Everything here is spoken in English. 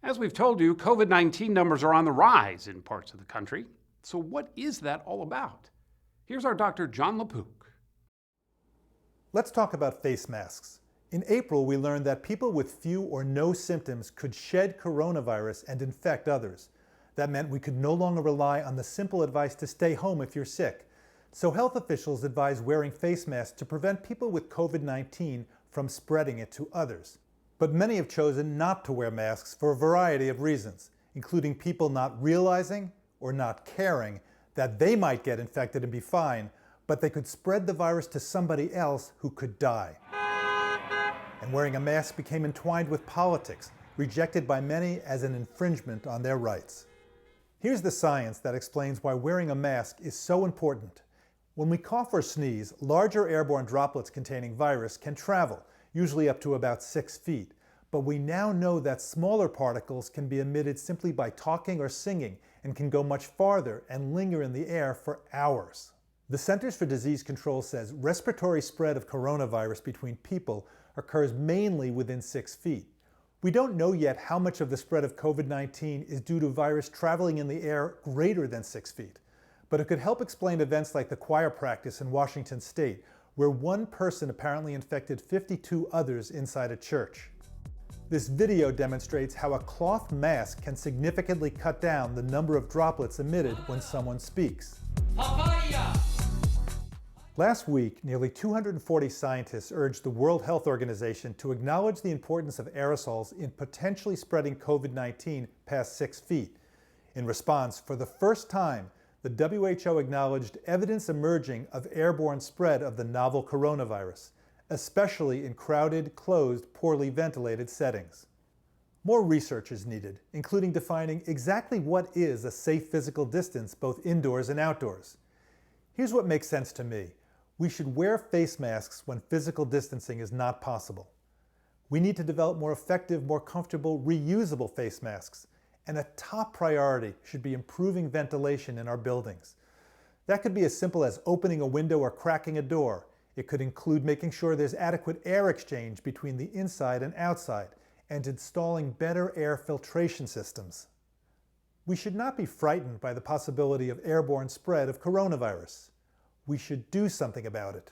As we've told you, COVID-19 numbers are on the rise in parts of the country. So what is that all about? Here's our Dr. Jon LaPook. Let's talk about face masks. In April, we learned that people with few or no symptoms could shed coronavirus and infect others. That meant we could no longer rely on the simple advice to stay home if you're sick. So health officials advise wearing face masks to prevent people with COVID-19 from spreading it to others. But many have chosen not to wear masks for a variety of reasons, including people not realizing or not caring that they might get infected and be fine, but they could spread the virus to somebody else who could die. And wearing a mask became entwined with politics, rejected by many as an infringement on their rights. Here's the science that explains why wearing a mask is so important. When we cough or sneeze, larger airborne droplets containing virus can travel, usually up to about 6 feet. But we now know that smaller particles can be emitted simply by talking or singing and can go much farther and linger in the air for hours. The Centers for Disease Control says respiratory spread of coronavirus between people occurs mainly within 6 feet. We don't know yet how much of the spread of COVID-19 is due to virus traveling in the air greater than 6 feet. But it could help explain events like the choir practice in Washington State, where one person apparently infected 52 others inside a church. This video demonstrates how a cloth mask can significantly cut down the number of droplets emitted when someone speaks. Papaya! Last week, nearly 240 scientists urged the World Health Organization to acknowledge the importance of aerosols in potentially spreading COVID-19 past 6 feet. In response, for the first time, the WHO acknowledged evidence emerging of airborne spread of the novel coronavirus, especially in crowded, closed, poorly ventilated settings. More research is needed, including defining exactly what is a safe physical distance both indoors and outdoors. Here's what makes sense to me. We should wear face masks when physical distancing is not possible. We need to develop more effective, more comfortable, reusable face masks. And a top priority should be improving ventilation in our buildings. That could be as simple as opening a window or cracking a door. It could include making sure there's adequate air exchange between the inside and outside, and installing better air filtration systems. We should not be frightened by the possibility of airborne spread of coronavirus. We should do something about it.